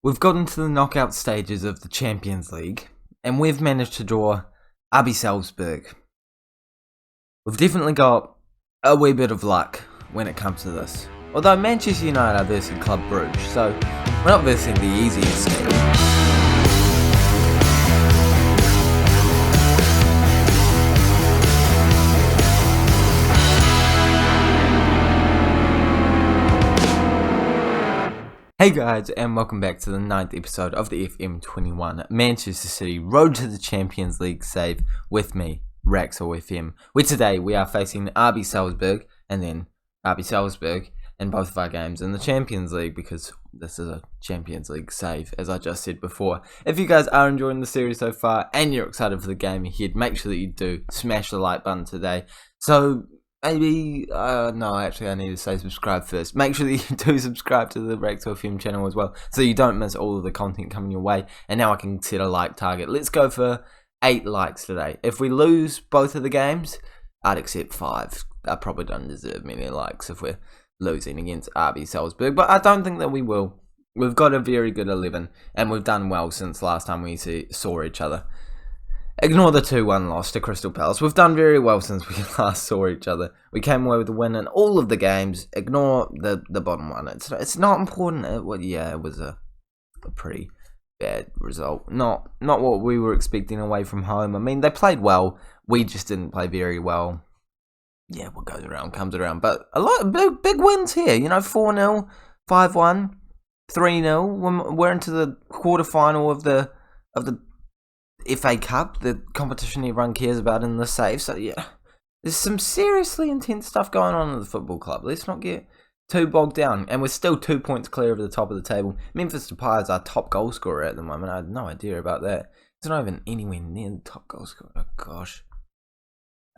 We've gotten to the knockout stages of the Champions League, and we've managed to draw RB Salzburg. We've definitely got a wee bit of luck when it comes to this. Although Manchester United are versing Club Brugge, so we're not versing the easiest team. Hey guys, and welcome back to the 9th episode of the FM21 Manchester City Road to the Champions League save with me, Raxel FM. Where today we are facing RB Salzburg and then RB Salzburg in both of our games in the Champions League, because this is a Champions League save, as I just said before. If you guys are enjoying the series so far and you're excited for the game ahead, make sure that you do smash the like button today. So maybe, no, actually I need to say subscribe first. Make sure that you do subscribe to the Raxel FM channel as well, so you don't miss all of the content coming your way. And now I can set a like target. Let's go for 8 likes today. If we lose both of the games, I'd accept 5. I probably don't deserve many likes if we're losing against RB Salzburg, but I don't think that we will. We've got a very good 11, and we've done well since last time we saw each other. Ignore the 2-1 loss to Crystal Palace. We've done very well since we last saw each other. We came away with a win in all of the games. Ignore the bottom one. It's not important. It was a pretty bad result. Not what we were expecting away from home. I mean, they played well. We just didn't play very well. Yeah, what goes around comes around. But a lot of big wins here. 4-0, 5-1, 3-0. We're into the quarterfinal of the FA Cup, the competition everyone cares about in the save. So yeah, there's some seriously intense stuff going on at the football club. Let's not get too bogged down. And we're still 2 points clear of the top of the table. Memphis Depay is our top goal scorer at the moment. I had no idea about that. He's not even anywhere near the top goal scorer. Oh gosh.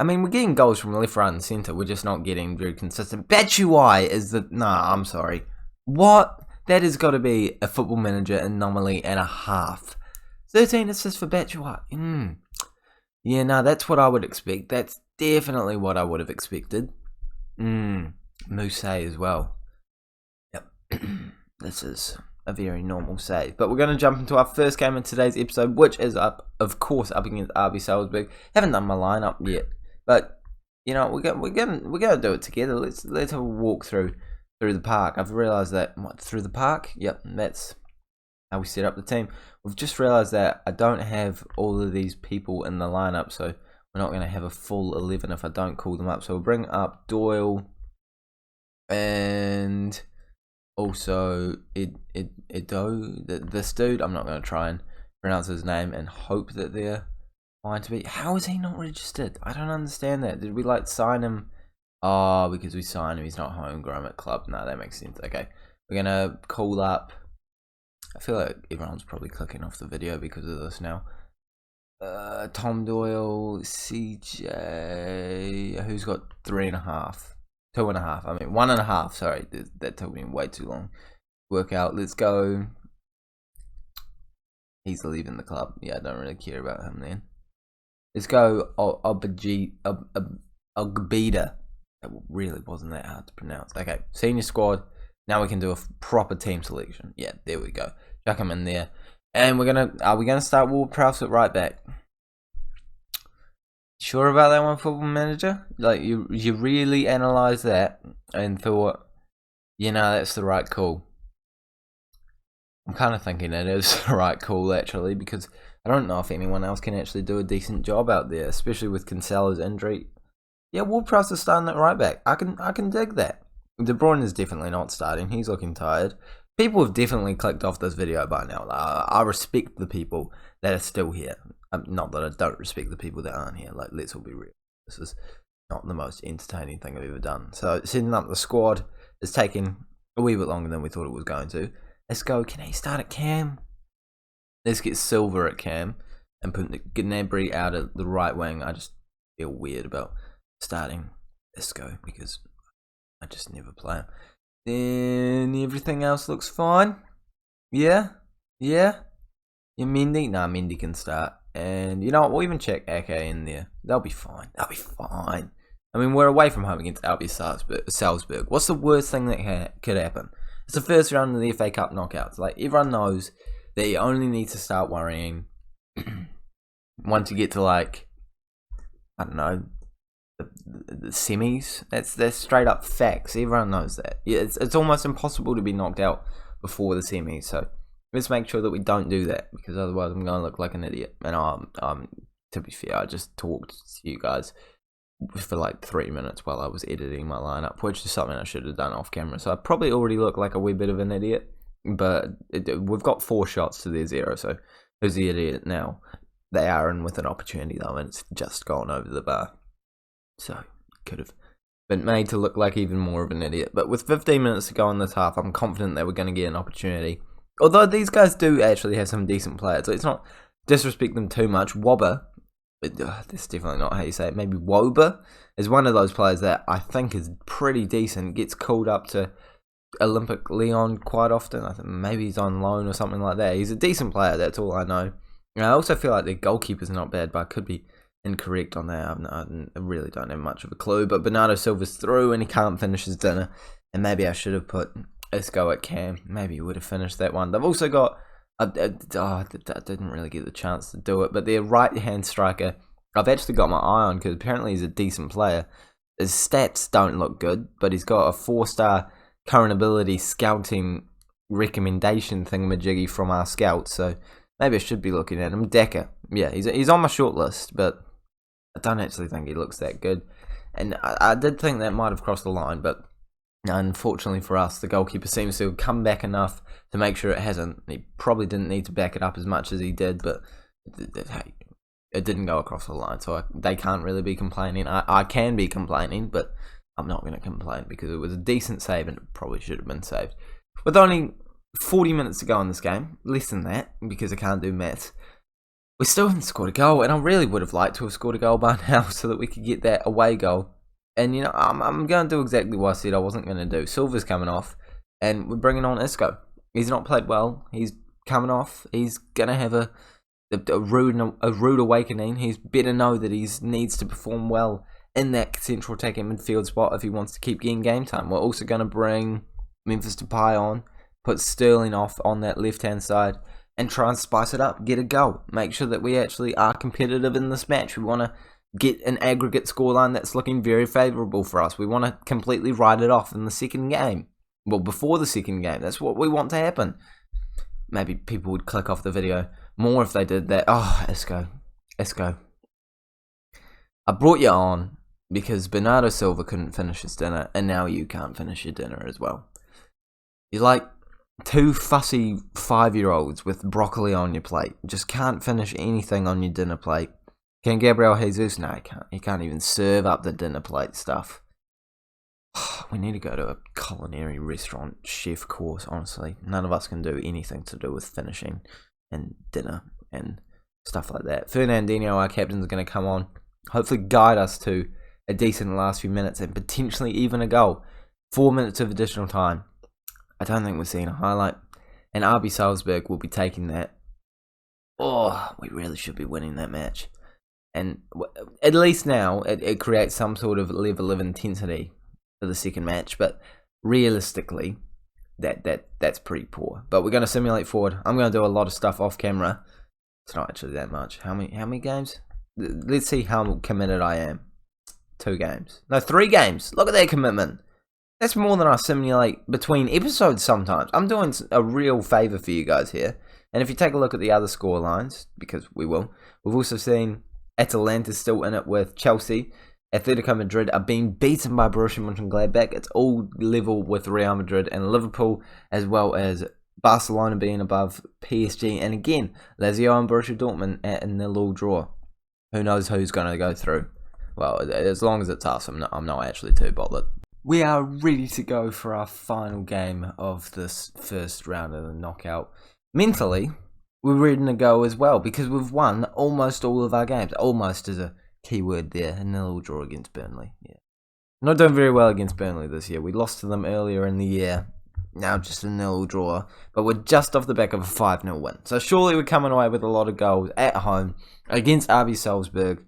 I mean, we're getting goals from left, right, and centre. We're just not getting very consistent. Bryune is the... Nah, I'm sorry. What? That has got to be a Football Manager anomaly and a half. 13 assists for Bryune. Yeah, no, that's what I would expect. That's definitely what I would have expected. Moose as well. Yep. This is a very normal save. But we're going to jump into our first game in today's episode, which is of course, up against RB Salzburg. Haven't done my lineup yet, but we're gonna do it together. Let's have a walk through the park. I've realised that through the park. Yep, that's how we set up the team. We've just realised that I don't have all of these people in the lineup, so we're not going to have a full 11 if I don't call them up. So we'll bring up Doyle and also Edo, this dude. I'm not going to try and pronounce his name and hope that they're fine to be. How is he not registered? I don't understand that. Did we sign him? Oh, because we signed him. He's not homegrown at club. No, that makes sense. Okay, we're going to call up. I feel like everyone's probably clicking off the video because of this now. Tom Doyle, CJ, who's got 3.5, 2.5. I mean 1.5. Sorry, that took me way too long to work out. Let's go. He's leaving the club. Yeah, I don't really care about him then. Let's go. Ogbida. That really wasn't that hard to pronounce. Okay, senior squad. Now we can do a proper team selection. Yeah, there we go. Chuck him in there. And are we gonna start Ward-Prowse at right back? Sure about that one, Football Manager? You really analysed that and thought, that's the right call. I'm kind of thinking it is the right call, actually, because I don't know if anyone else can actually do a decent job out there, especially with Cancelo's injury. Yeah, Ward-Prowse is starting at right back. I can dig that. De Bryune is definitely not starting. He's looking tired. People have definitely clicked off this video by now. I respect the people that are still here. Not that I don't respect the people that aren't here. Let's all be real. This is not the most entertaining thing I've ever done. So setting up the squad is taking a wee bit longer than we thought it was going to. Let's go. Can he start at cam? Let's get Silver at cam and put Gnabry out at the right wing. I just feel weird about starting Isco because I just never play him. Then everything else looks fine. Yeah. Mendy? Nah, Mendy can start. And you know what? We'll even check Ake in there. They'll be fine. I mean, we're away from home against RB Salzburg. What's the worst thing that could happen? It's the first round of the FA Cup knockouts. Like, everyone knows that you only need to start worrying once you get to, like, I don't know, the semis. That's straight up facts. Everyone knows that. Yeah, it's almost impossible to be knocked out before the semis. So let's make sure that we don't do that, because otherwise I'm going to look like an idiot. And to be fair, I just talked to you guys for like 3 minutes while I was editing my lineup, which is something I should have done off camera. So I probably already look like a wee bit of an idiot, but we've got 4 shots to their 0. So who's the idiot now? They are in with an opportunity though, and it's just gone over the bar. So could have been made to look like even more of an idiot. But with 15 minutes to go in this half, I'm confident that we're going to get an opportunity. Although these guys do actually have some decent players. So it's not disrespect them too much. Wobber, that's definitely not how you say it. Maybe Woba is one of those players that I think is pretty decent. Gets called up to Olympic Lyon quite often. I think maybe he's on loan or something like that. He's a decent player, that's all I know. And I also feel like their goalkeeper's not bad, but I could be incorrect on that. I really don't have much of a clue. But Bernardo Silva's through and he can't finish his dinner. And maybe I should have put Isco at cam. Maybe he would have finished that one. They've also got, I didn't really get the chance to do it, but their right-hand striker, I've actually got my eye on because apparently he's a decent player. His stats don't look good, but he's got a 4-star current ability scouting recommendation thingamajiggy from our scouts. So maybe I should be looking at him. Decker. Yeah, he's on my short list, but I don't actually think he looks that good. And I did think that might have crossed the line, but unfortunately for us, the goalkeeper seems to have come back enough to make sure it hasn't. He probably didn't need to back it up as much as he did, but it didn't go across the line, so they can't really be complaining. I can be complaining, but I'm not going to complain because it was a decent save and it probably should have been saved. With only 40 minutes to go in this game, less than that, because I can't do maths, we still haven't scored a goal, and I really would have liked to have scored a goal by now so that we could get that away goal. And, you know, I'm going to do exactly what I said I wasn't going to do. Silva's coming off, and we're bringing on Isco. He's not played well. He's coming off. He's going to have a rude awakening. He's better know that he needs to perform well in that central attacking midfield spot if he wants to keep getting game time. We're also going to bring Memphis Depay on, put Sterling off on that left-hand side, and try and spice it up, get a goal. Make sure that we actually are competitive in this match. We want to get an aggregate scoreline that's looking very favourable for us. We want to completely write it off in the second game. Well, before the second game. That's what we want to happen. Maybe people would click off the video more if they did that. Oh, Isco. I brought you on because Bernardo Silva couldn't finish his dinner, and now you can't finish your dinner as well. You're like 2 fussy 5-year-olds with broccoli on your plate. Just can't finish anything on your dinner plate. Can Gabriel Jesus? No, he can't. He can't even serve up the dinner plate stuff. We need to go to a culinary restaurant chef course, honestly. None of us can do anything to do with finishing and dinner and stuff like that. Fernandinho, our captain, is going to come on. Hopefully guide us to a decent last few minutes and potentially even a goal. 4 minutes of additional time. I don't think we're seeing a highlight. And RB Salzburg will be taking that. Oh, we really should be winning that match. And at least now, it creates some sort of level of intensity for the second match. But realistically, that's pretty poor. But we're going to simulate forward. I'm going to do a lot of stuff off camera. It's not actually that much. How many games? Let's see how committed I am. 2 games. No, 3 games. Look at that commitment. That's more than I simulate between episodes sometimes. I'm doing a real favour for you guys here. And if you take a look at the other score lines, because we will, we've also seen Atalanta still in it with Chelsea. Atletico Madrid are being beaten by Borussia Mönchengladbach. It's all level with Real Madrid and Liverpool, as well as Barcelona being above PSG. And again, Lazio and Borussia Dortmund at a 0-0 draw. Who knows who's going to go through? Well, as long as it's us, I'm not actually too bothered. We are ready to go for our final game of this first round of the knockout. Mentally, we're ready to go as well because we've won almost all of our games. Almost is a key word there. A 0-0 draw against Burnley. Yeah, not doing very well against Burnley this year. We lost to them earlier in the year. Now just a 0-0 draw. But we're just off the back of a 5-0 win. So surely we're coming away with a lot of goals at home against RB Salzburg.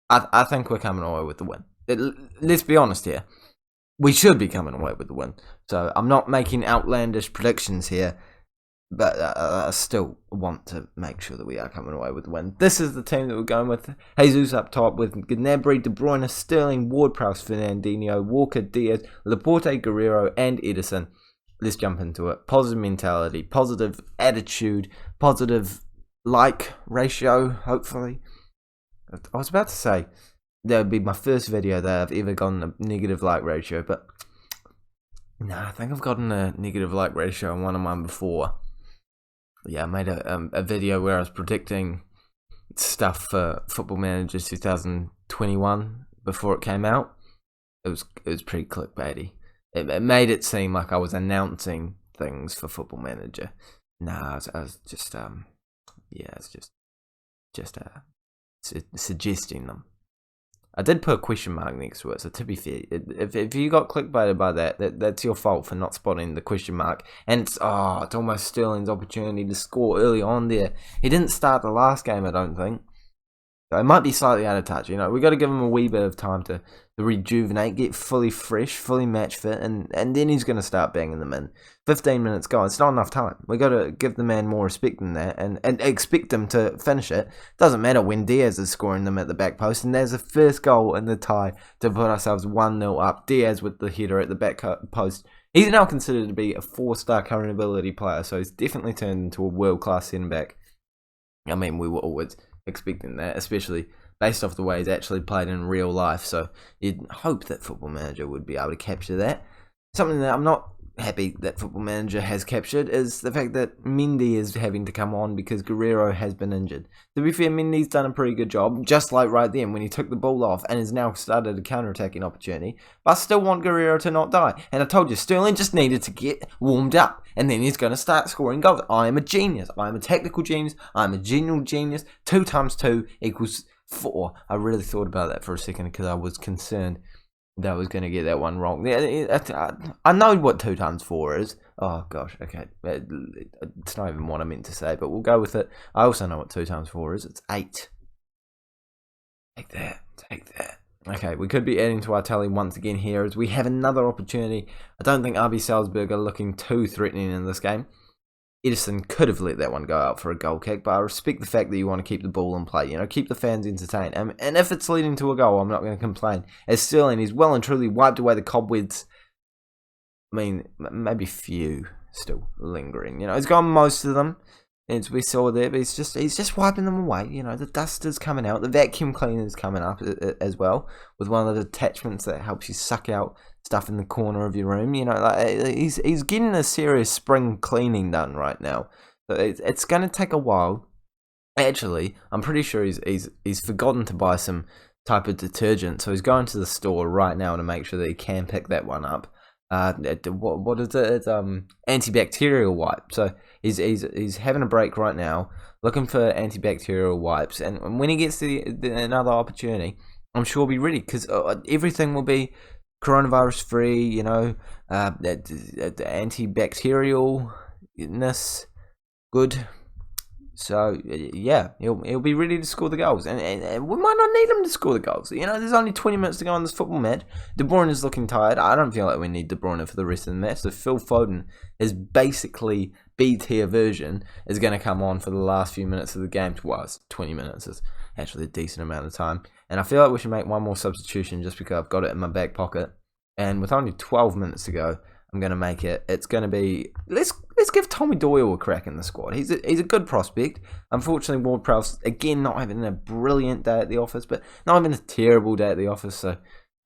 I think we're coming away with the win. Let's be honest here. we should be coming away with the win. So I'm not making outlandish predictions here, but I still want to make sure that we are coming away with the win. This is the team that we're going with. Jesus up top with Gnabry, De Bruyne, Sterling, Ward-Prowse, Fernandinho, Walker, Diaz, Laporte, Aguero, and Ederson. Let's jump into it. Positive mentality, positive attitude, positive like ratio, hopefully. I was about to say that would be my first video that I've ever gotten a negative like ratio, but nah, I think I've gotten a negative like ratio on one of mine before. Yeah, I made a video where I was predicting stuff for Football Manager 2021 before it came out. It was pretty clickbaity. It made it seem like I was announcing things for Football Manager. Nah, I was just suggesting them. I did put a question mark next to it, so to be fair, if you got clickbaited by that's your fault for not spotting the question mark. And it's almost Sterling's opportunity to score early on there. He didn't start the last game, I don't think. So it might be slightly out of touch, you know. We got to give him a wee bit of time to rejuvenate, get fully fresh, fully match fit, and then he's going to start banging them in. 15 minutes gone, it's not enough time. We got to give the man more respect than that and expect him to finish it. Doesn't matter when Diaz is scoring them at the back post, and there's the first goal in the tie to put ourselves 1-0 up. Diaz with the header at the back post. He's now considered to be a 4-star current ability player, so he's definitely turned into a world-class centre-back. I mean, we were always expecting that, especially based off the way he's actually played in real life. So you'd hope that Football Manager would be able to capture that. Something that I'm not happy that Football Manager has captured is the fact that Mendy is having to come on because Guerrero has been injured. To be fair, Mendy's done a pretty good job, just like right then when he took the ball off and has now started a counter-attacking opportunity. But I still want Guerrero to not die. And I told you, Sterling just needed to get warmed up, and then he's going to start scoring goals. I am a genius. I am a tactical genius. I am a general genius. 2 times 2 equals 4. I really thought about that for a second because I was concerned that I was going to get that one wrong. I know what 2 times 4 is. Oh gosh, okay. It's not even what I meant to say, but we'll go with it. I also know what 2 times 4 is. It's 8. Take that. Okay, we could be adding to our tally once again here as we have another opportunity. I don't think RB Salzburg are looking too threatening in this game. Ederson could have let that one go out for a goal kick, but I respect the fact that you want to keep the ball in play, you know, keep the fans entertained. And if it's leading to a goal, I'm not going to complain. As Sterling, he's well and truly wiped away the cobwebs. I mean, maybe few still lingering, you know. He's got most of them, as we saw there, but he's just wiping them away, you know. The dust is coming out, the vacuum cleaner is coming up as well, with one of the attachments that helps you suck out stuff in the corner of your room, you know. Like he's getting a serious spring cleaning done right now. So it's going to take a while. Actually, I'm pretty sure he's forgotten to buy some type of detergent, so he's going to the store right now to make sure that he can pick that one up. What is it? It's antibacterial wipe. So he's having a break right now, looking for antibacterial wipes, and when he gets another opportunity, I'm sure he'll be ready because everything will be coronavirus free, you know, the antibacterialness good. So yeah, he'll be ready to score the goals, and we might not need him to score the goals. You know, there's only 20 minutes to go on this football match. De Bruyne is looking tired. I don't feel like we need De Bruyne for the rest of the match. So Phil Foden is basically B-tier version is going to come on for the last few minutes of the game. Well, it's 20 minutes is actually a decent amount of time, and I feel like we should make one more substitution just because I've got it in my back pocket. And with only 12 minutes to go, I'm going to make it. It's going to be... Let's give Tommy Doyle a crack in the squad. He's a good prospect. Unfortunately, Ward-Prowse, again, not having a brilliant day at the office, but not having a terrible day at the office, so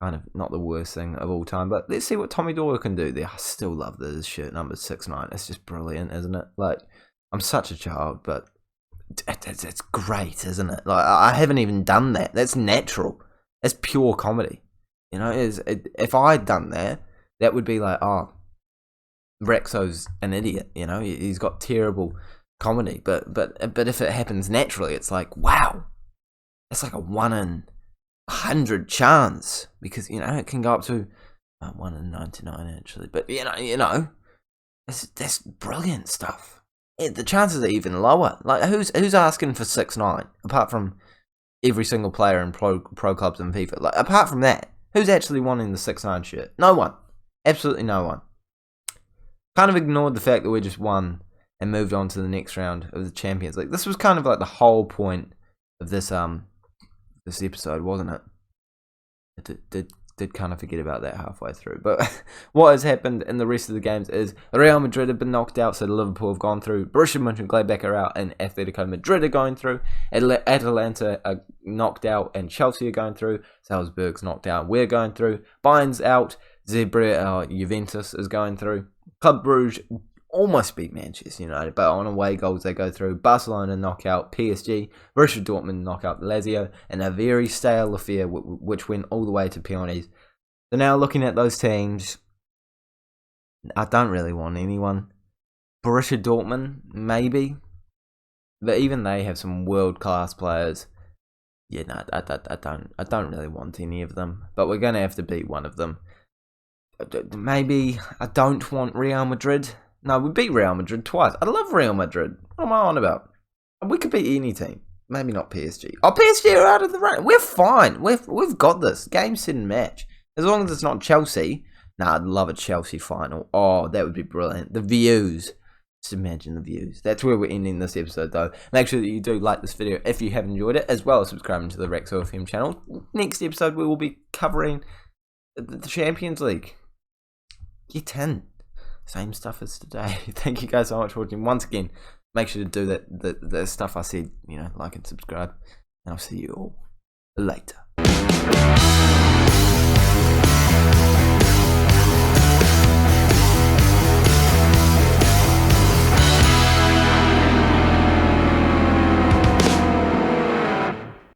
kind of not the worst thing of all time. But let's see what Tommy Doyle can do there. I still love this shirt number 6'9". It's just brilliant, isn't it? Like, I'm such a child, but it's great, isn't it? Like, I haven't even done that. That's natural. That's pure comedy. You know, if I'd done that, that would be like, oh, Rexo's an idiot, you know, he's got terrible comedy. But if it happens naturally, it's like, wow, it's like a 1 in 100 chance, because, you know, it can go up to 1 in 99 actually. But you know, that's brilliant stuff. The chances are even lower. Like, who's asking for 6'9", apart from every single player in pro clubs in FIFA? Like, apart from that, who's actually wanting the 6'9" shirt? No one. Absolutely no one. Kind of ignored the fact that we just won and moved on to the next round of the Champions League. This was kind of like the whole point of this episode, wasn't it? It did kind of forget about that halfway through. But what has happened in the rest of the games is Real Madrid have been knocked out, so Liverpool have gone through. Borussia Mönchengladbach are out, and Atletico Madrid are going through. Atalanta are knocked out, and Chelsea are going through. Salzburg's knocked out, we're going through. Bayern's out. Juventus is going through. Club Brugge almost beat Manchester United, but on away goals they go through. Barcelona knock out PSG, Borussia Dortmund knock out Lazio, and a very stale affair which went all the way to penalties. So now looking at those teams, I don't really want anyone. Borussia Dortmund, maybe, but even they have some world-class players. Yeah, no, I don't really want any of them, but we're going to have to beat one of them. Maybe I don't want Real Madrid. No, we beat Real Madrid twice. I love Real Madrid. What am I on about? We could beat any team. Maybe not PSG. Oh, PSG are out of the race. We're fine. We've got this. Game, set, and match. As long as it's not Chelsea. Nah, I'd love a Chelsea final. Oh, that would be brilliant. The views. Just imagine the views. That's where we're ending this episode, though. Make sure that you do like this video if you have enjoyed it, as well as subscribing to the Rex FM channel. Next episode, we will be covering the Champions League. Get in. Same stuff as today. Thank you guys so much for watching. Once again, make sure to do the stuff I said, like and subscribe. And I'll see you all later.